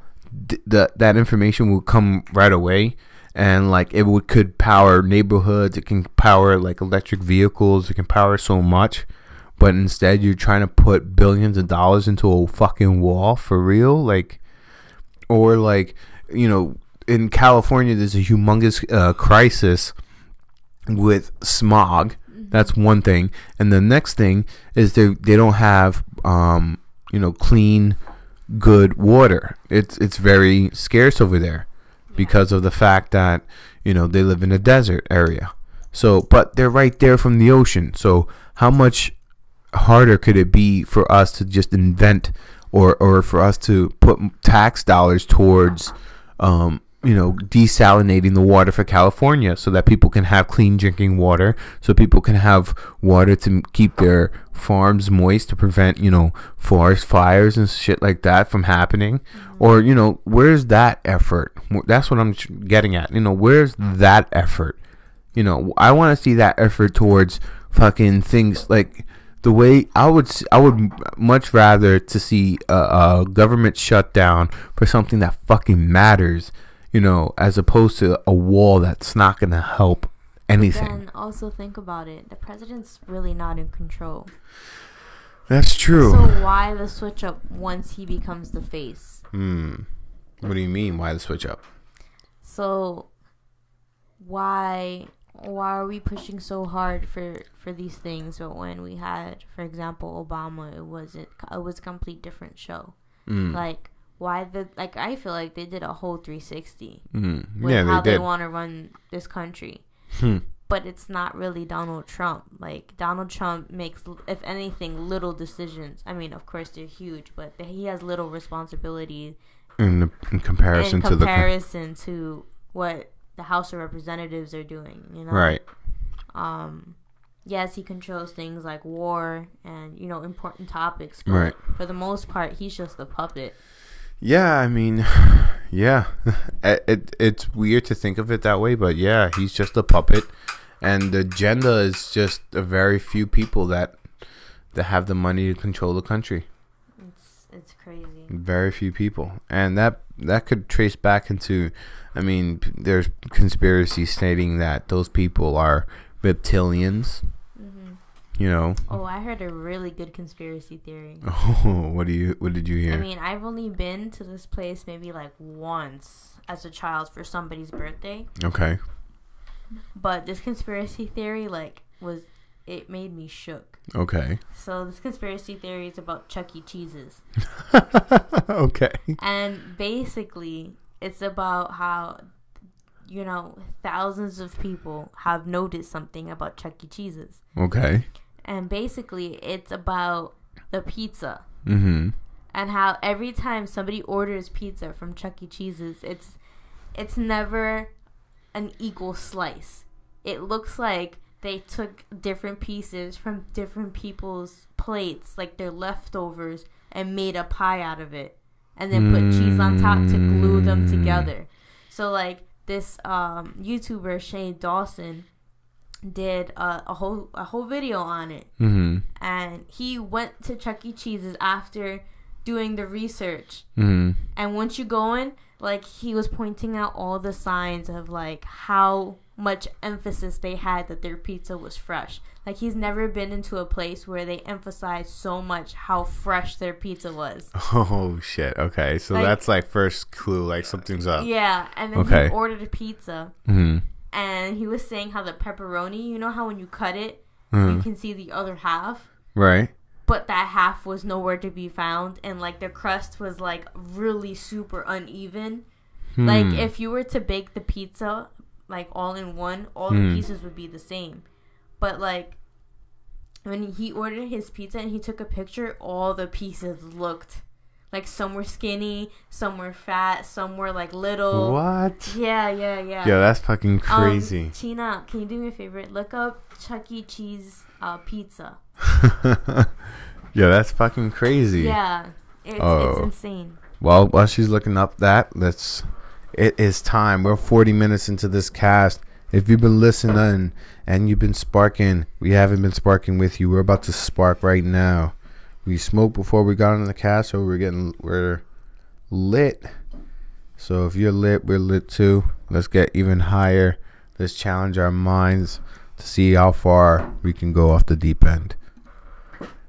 that information will come right away, and like could power neighborhoods. It can power like electric vehicles. It can power so much, but instead you're trying to put billions of dollars into a fucking wall for real, like. Or like, you know, in California, there's a humongous crisis with smog. That's one thing. And the next thing is they don't have, clean, good water. It's very scarce over there because of the fact that, they live in a desert area. So, but they're right there from the ocean. So how much harder could it be for us to just invent or for us to put tax dollars towards, desalinating the water for California so that people can have clean drinking water, so people can have water to keep their farms moist to prevent, forest fires and shit like that from happening. Or, where's that effort? That's what I'm getting at. Where's that effort? I want to see that effort towards fucking things like the way I would much rather to see a government shutdown for something that fucking matters, as opposed to a wall that's not going to help anything. Then also think about it. The president's really not in control. That's true. So why the switch up once he becomes the face? What do you mean? Why the switch up? So why are we pushing so hard for these things? But when we had, for example, Obama, it was a complete different show. Like I feel like they did a whole 360 with how they want to run this country. But it's not really Donald Trump. Like Donald Trump makes, if anything, little decisions. I mean, of course they're huge, but he has little responsibility in comparison to what the House of Representatives are doing, Right. Yes, he controls things like war and, important topics. But right. For the most part, he's just a puppet. Yeah, I mean, yeah. It's weird to think of it that way, but yeah, he's just a puppet. And the agenda is just a very few people that have the money to control the country. It's crazy. Very few people. And that could trace back into, I mean, there's conspiracy stating that those people are reptilians. Oh, I heard a really good conspiracy theory. Oh, what did you hear? I mean, I've only been to this place maybe like once as a child for somebody's birthday. Okay. But this conspiracy theory it made me shook. Okay. So this conspiracy theory is about Chuck E. Cheese's. Okay. And basically, it's about how, thousands of people have noticed something about Chuck E. Cheese's. Okay. And basically, it's about the pizza. Mm-hmm. And how every time somebody orders pizza from Chuck E. Cheese's, it's never an equal slice. It looks like they took different pieces from different people's plates, like their leftovers, and made a pie out of it. and then put cheese on top to glue them together. So like this YouTuber Shane Dawson did a whole video on it, and he went to Chuck E. Cheese's after doing the research, and once you go in, like, he was pointing out all the signs of like how much emphasis they had that their pizza was fresh. Like, he's never been into a place where they emphasize so much how fresh their pizza was. Oh shit. Okay, so like, that's like first clue, like something's up. Yeah. And then he ordered a pizza, and he was saying how the pepperoni, you know how when you cut it, you can see the other half, right? But that half was nowhere to be found, and like the crust was like really super uneven. Like, if you were to bake the pizza like all in one, all the pieces would be the same. But like when he ordered his pizza and he took a picture, all the pieces looked like, some were skinny, some were fat, some were like little. What? Yeah. Yeah, that's fucking crazy. China, can you do me a favor? Look up Chuck E. Cheese pizza. Yeah, that's fucking crazy. Yeah, it's insane. Well, while she's looking up that, it is time. We're 40 minutes into this cast. If you've been listening and you've been sparking, we haven't been sparking with you. We're about to spark right now. We smoked before we got on the cast, so we're lit. So if you're lit, we're lit too. Let's get even higher. Let's challenge our minds to see how far we can go off the deep end.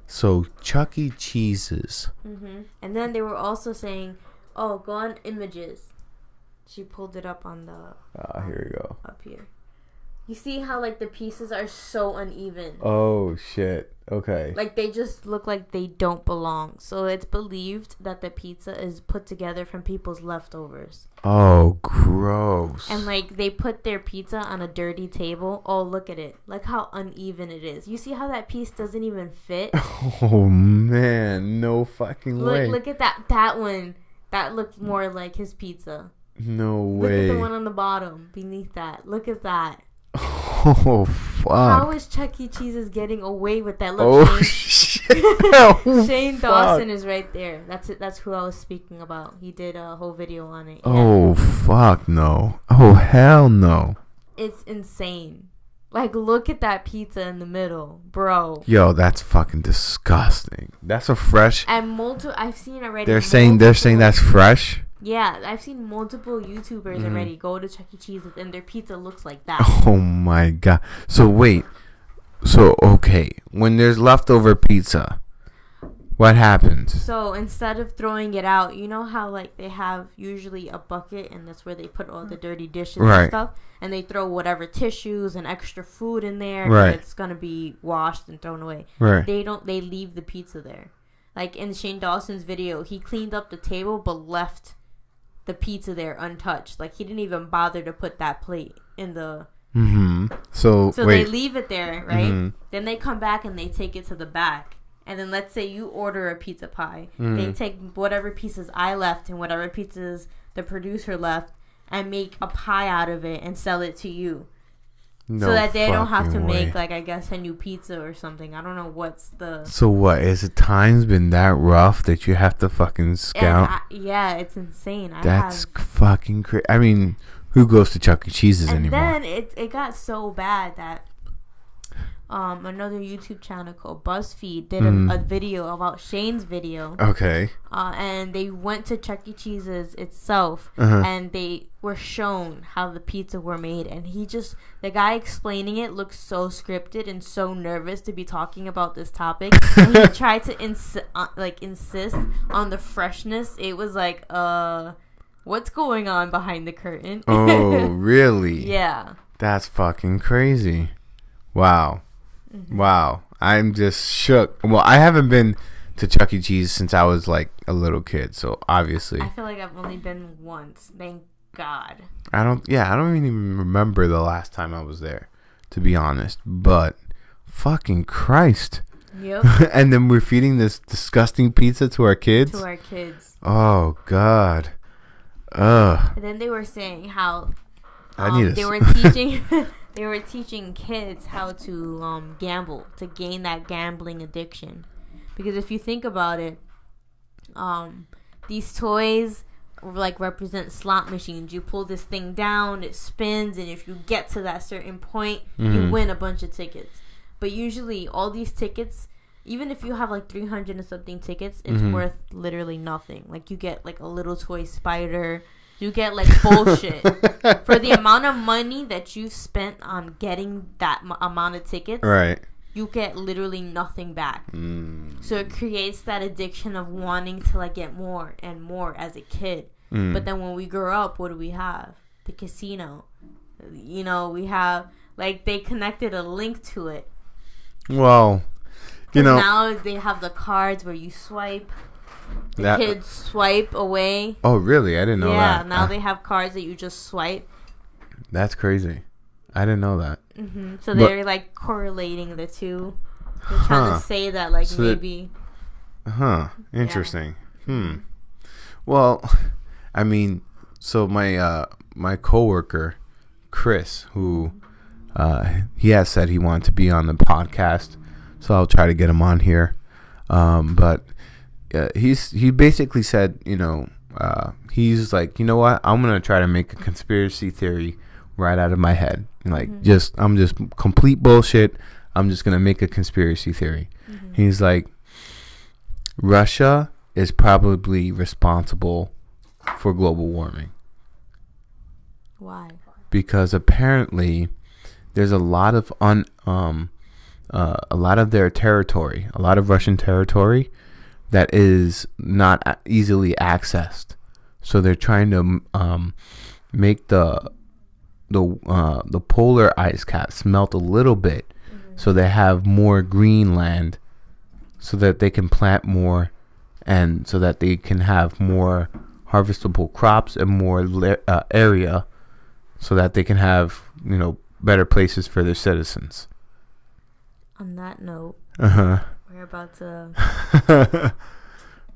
So Chuck E. Cheese's. And then they were also saying, "Oh, go on images." She pulled it up on the. Here we go. Up here. You see how like the pieces are so uneven. Oh shit. Okay. Like, they just look like they don't belong. So it's believed that the pizza is put together from people's leftovers. Oh, gross. And like, they put their pizza on a dirty table. Oh, look at it. Look how uneven it is. You see how that piece doesn't even fit? Oh man, no fucking way. Look at that one. That looked more like his pizza. No way. Look at the one on the bottom beneath that. Look at that. Oh fuck! How is Chuck E. Cheese's getting away with that? Look, Shane Dawson is right there. That's it. That's who I was speaking about. He did a whole video on it. Oh fuck no! Oh hell no! It's insane. Like, look at that pizza in the middle, bro. Yo, that's fucking disgusting. That's a fresh. And I've seen already. They're saying that's fresh. Yeah, I've seen multiple YouTubers already go to Chuck E. Cheese's and their pizza looks like that. Oh my god. So wait. So okay, when there's leftover pizza, what happens? So instead of throwing it out, you know how like they have usually a bucket and that's where they put all the dirty dishes and stuff, and they throw whatever tissues and extra food in there, and it's gonna be washed and thrown away. They leave the pizza there. Like in Shane Dawson's video, he cleaned up the table but left the pizza there untouched. Like, he didn't even bother to put that plate in the. So they leave it there, right? Then they come back and they take it to the back. And then let's say you order a pizza pie. They take whatever pieces I left and whatever pizzas the producer left and make a pie out of it and sell it to you. No, so that they don't have to make, like, I guess, a new pizza or something. I don't know what's the... So what? Is it times been that rough that you have to fucking scout? Yeah, it's insane. That's fucking crazy. I mean, who goes to Chuck E. Cheese's anymore? And then it got so bad that another YouTube channel called BuzzFeed did a video about Shane's video. Okay. And they went to Chuck E. Cheese's itself, and they were shown how the pizza were made. And the guy explaining it looked so scripted and so nervous to be talking about this topic. And he tried to insist on the freshness. It was like, what's going on behind the curtain? Oh, really? Yeah. That's fucking crazy. Wow. Wow. I'm just shook. Well, I haven't been to Chuck E. Cheese since I was like a little kid, so obviously. I feel like I've only been once. Thank God. I don't even remember the last time I was there, to be honest. But fucking Christ. Yep. And then we're feeding this disgusting pizza to our kids? To our kids. Oh, God. Ugh. And then they were saying how they were teaching kids how to gamble, to gain that gambling addiction. Because if you think about it, these toys like represent slot machines. You pull this thing down, it spins, and if you get to that certain point, you win a bunch of tickets. But usually all these tickets, even if you have like 300 and something tickets, it's worth literally nothing. Like you get like a little toy spider, you get like bullshit. For the amount of money that you've spent on getting that amount of tickets, right, you get literally nothing back. So it creates that addiction of wanting to like get more and more as a kid. But then when we grow up, what do we have? The casino. You know, we have like they connected a link to it. Well, you know, now they have the cards where you swipe. The kids swipe away. Oh, really? I didn't know that. Yeah, now they have cards that you just swipe. That's crazy. I didn't know that. So they're like correlating the two. They're trying to say that like so maybe. Interesting. Yeah. Well, I mean, so my coworker, Chris, who he has said he wanted to be on the podcast, so I'll try to get him on here. But he basically said, you know, he's like, you know what, I'm gonna try to make a conspiracy theory right out of my head. Like, I'm just complete bullshit. I'm just gonna make a conspiracy theory. He's like, Russia is probably responsible for global warming. Why? Because apparently there's a lot of a lot of their territory, a lot of Russian territory that is not easily accessed. So they're trying to make the polar ice caps melt a little bit, so they have more green land, so that they can plant more, and so that they can have more harvestable crops and more area, so that they can have, you know, better places for their citizens. On that note, we're about to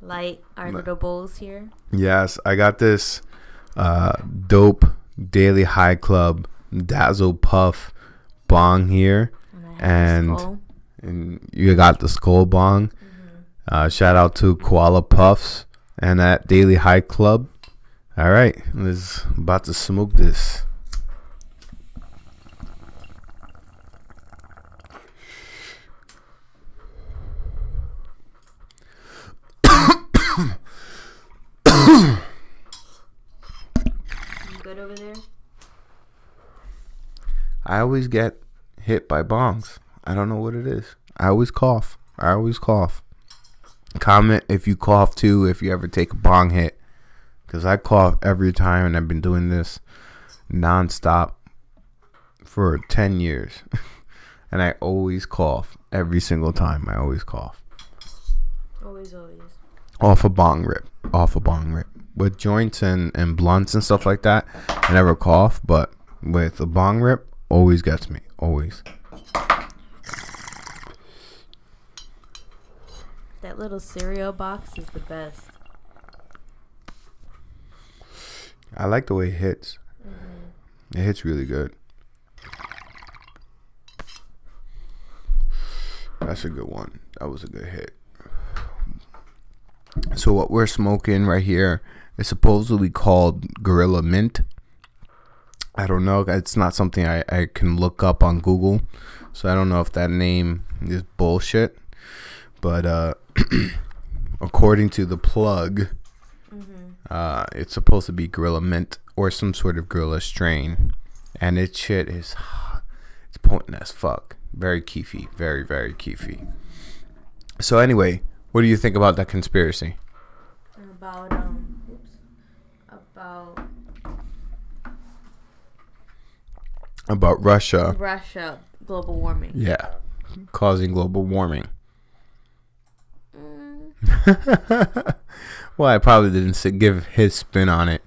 light our little bowls here. Yes, I got this dope Daily High Club Dazzle Puff bong here, and you got the Skull bong. Shout out to Koala Puffs and at Daily High Club. All right, let's about to smoke this. Good over there? I always get hit by bongs. I don't know what it is. I always cough. Comment if you cough too, if you ever take a bong hit, because I cough every time, and I've been doing this nonstop for 10 years. And I always cough every single time. I always cough. Always. Off a bong rip. With joints and blunts and stuff like that, I never cough, but with a bong rip, always gets me. Always. That little cereal box is the best. I like the way it hits. It hits really good. That's a good one. That was a good hit. So what we're smoking right here is supposedly called Gorilla Mint. I don't know. It's not something I can look up on Google. So I don't know if that name is bullshit. But according to the plug, it's supposed to be Gorilla Mint or some sort of gorilla strain. And its shit is, it's potent as fuck. Very keefy. Very, very keefy. So anyway, what do you think about that conspiracy? About Russia. Global warming. Yeah. Causing global warming. Well, I probably didn't give his spin on it.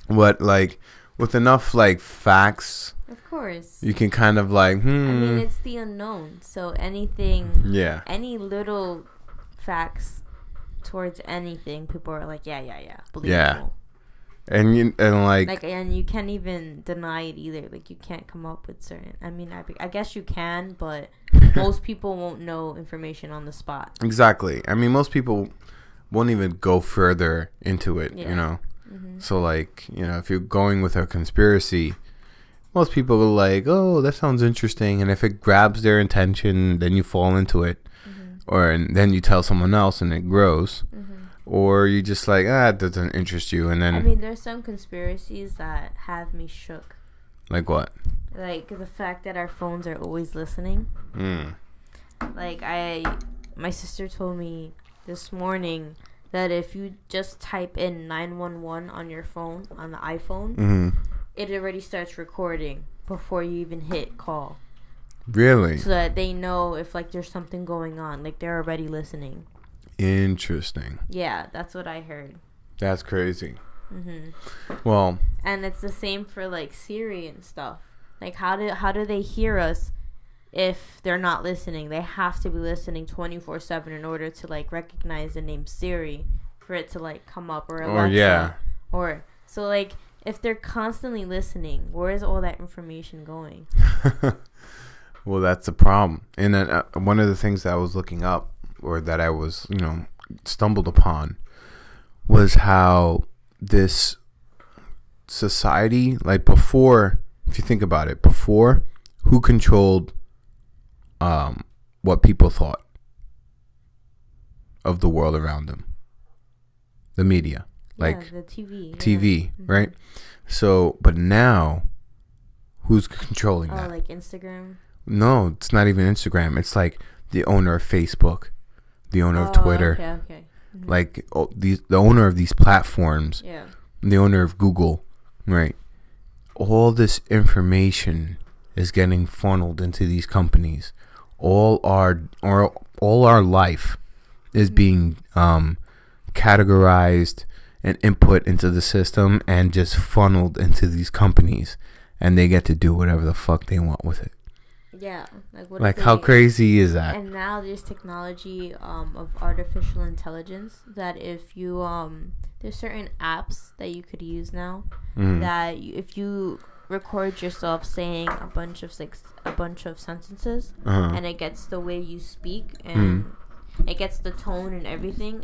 But like, with enough like facts, of course, you can kind of like, I mean, it's the unknown. So anything, any little facts towards anything, people are like, yeah, believable. Yeah. And you can't even deny it either. Like, you can't come up with certain. I mean, I guess you can, but most people won't know information on the spot. Exactly. I mean, most people won't even go further into it, Yeah. you know. Mm-hmm. So like, you know, if you're going with a conspiracy, most people are like, oh, that sounds interesting, and if it grabs their attention, then you fall into it. And then you tell someone else and it grows. Or you just like, it doesn't interest you, and then... I mean, there's some conspiracies that have me shook. Like what? Like the fact that our phones are always listening. Like my sister told me this morning that if you just type in 911 on your phone, on the iPhone, it already starts recording before you even hit call. Really? So that they know if like there's something going on, like they're already listening. Interesting. Yeah, that's what I heard. That's crazy. Well, and it's the same for like Siri and stuff. Like how do they hear us if they're not listening? They have to be listening 24/7 in order to like recognize the name Siri for it to like come up, or Alexa. Or so like if they're constantly listening, where is all that information going? Well, that's the problem. And then one of the things that I was looking up, or that I was, you know, stumbled upon, was how this society, like before, if you think about it, before, who controlled what people thought of the world around them? The media. Like the TV. TV, right? So, but now, who's controlling that? Like Instagram? No, it's not even Instagram. It's like the owner of Facebook, the owner of Twitter, okay. like the owner of these platforms, the owner of Google, right? All this information is getting funneled into these companies. All our life is being categorized and input into the system and just funneled into these companies, and they get to do whatever the fuck they want with it. Yeah, like how crazy is that? And now there's technology of artificial intelligence that if you there's certain apps that you could use now that if you record yourself saying a bunch of sentences and it gets the way you speak and it gets the tone and everything,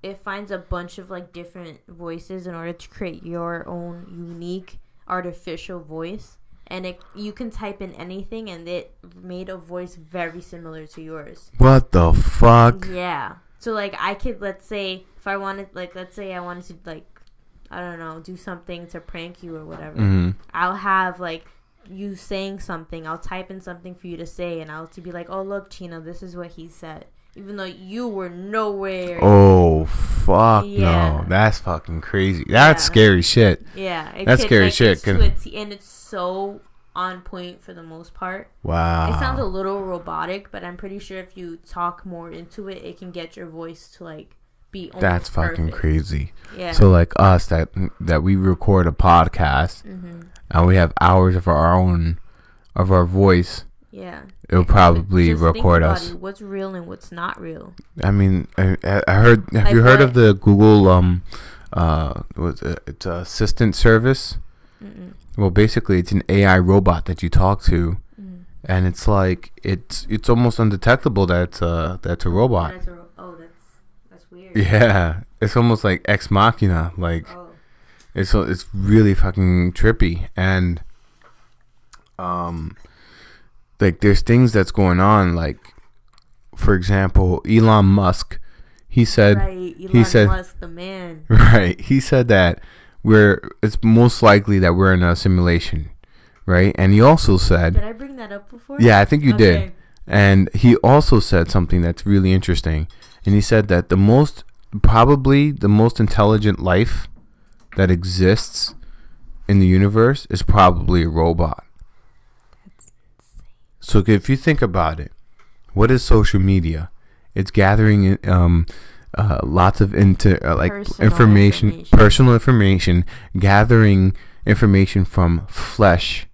it finds a bunch of like different voices in order to create your own unique artificial voice. And you can type in anything, and it made a voice very similar to yours. What the fuck? Yeah. So, like, I could, let's say I wanted to, like, I don't know, do something to prank you or whatever. I'll have, like, you saying something. I'll type in something for you to say, and I'll be like, oh, look, Chino, this is what he said. Even though you were nowhere. Oh, fuck no. That's fucking crazy. That's scary shit. Yeah. That's scary shit. And it's so on point for the most part. Wow. It sounds a little robotic, but I'm pretty sure if you talk more into it, it can get your voice to like be almost That's fucking perfect. crazy. Yeah. So like us that we record a podcast and we have hours of our voice. Yeah. It'll probably just record think about us. what's real and what's not real. I mean, I heard. Have you heard of the Google it's a assistant service? Well, basically, it's an AI robot that you talk to, and it's like it's almost undetectable that that's a robot. That's weird. Yeah, it's almost like Ex Machina. Like, it's really fucking trippy, and like there's things that's going on. Like, for example, Elon Musk, he said, Musk, the man. Right, he said that it's most likely that we're in a simulation, right? And he also said, did I bring that up before? Yeah, I think you did. And he also said something that's really interesting. And he said that probably the most intelligent life that exists in the universe is probably a robot. That's insane. So if you think about it, what is social media? It's gathering lots of personal information, gathering information from flesh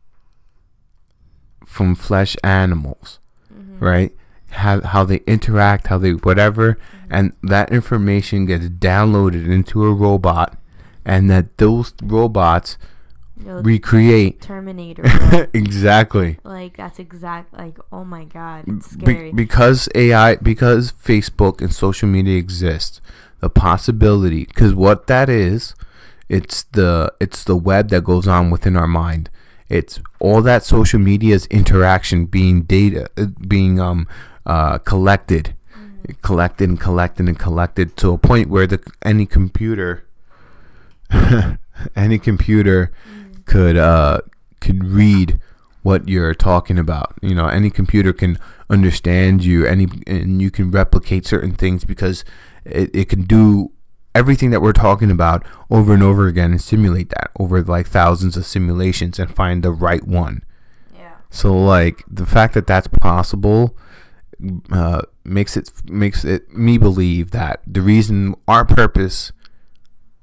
animals, right? How they interact, how they whatever, and that information gets downloaded into a robot, and that those robots recreate. Terminator. Bro. Exactly. Like, that's exact. Like, oh my God, it's scary. Because Facebook and social media exist, the possibility, because what that is, it's the web that goes on within our mind. It's all that social media's interaction being being collected, collected to a point where any computer could read what you're talking about. Any computer can understand you, and you can replicate certain things because it can do everything that we're talking about over and over again and simulate that over like thousands of simulations and find the right one. Yeah. So like the fact that that's possible makes me believe that the reason our purpose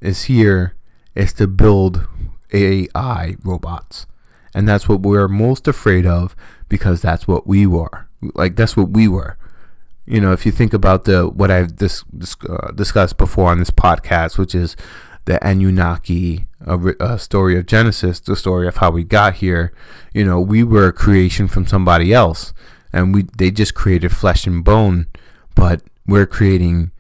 is here is to build AI robots, and that's what we're most afraid of, because that's what we were. That's what we were. If you think about what I've discussed before on this podcast, which is the Anunnaki story of Genesis, the story of how we got here. We were a creation from somebody else, and they just created flesh and bone, but we're creating,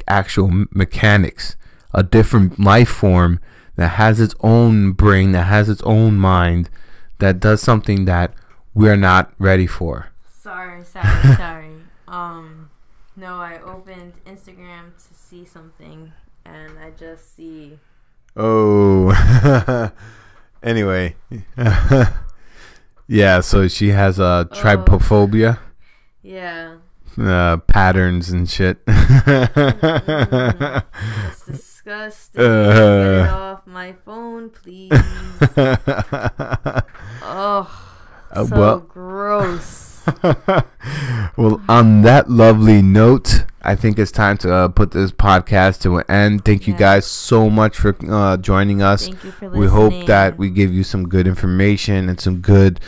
actual mechanics, a different life form that has its own brain, that has its own mind, that does something that we're not ready for. Sorry. No, I opened Instagram to see something, and I just see. Oh. Anyway. Yeah, so she has a trypophobia. Yeah. Patterns and shit. It's disgusting. Get it off my phone, please. Gross. Well, on that lovely note, I think it's time to put this podcast to an end. Thank you guys so much for joining us. Thank you for listening. We hope that we give you some good information and some good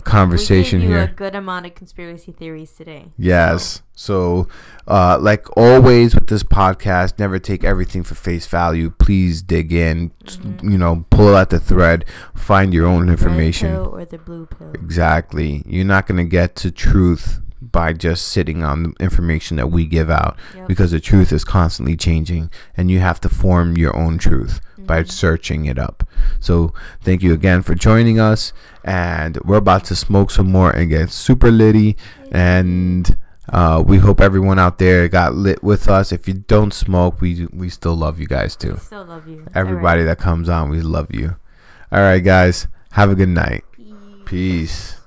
conversation here. We gave you a good amount of conspiracy theories today. Yes. So, like always with this podcast, never take everything for face value. Please dig in, pull out the thread, find your own information. The red pill or the blue pill. Exactly. You're not going to get to truth by just sitting on the information that we give out, because the truth is constantly changing, and you have to form your own truth by searching it up. So thank you again for joining us, and we're about to smoke some more and get super litty, and we hope everyone out there got lit with us. If you don't smoke, we still love you guys too. We still love you. Everybody that comes on, we love you. All right, guys, have a good night. Peace.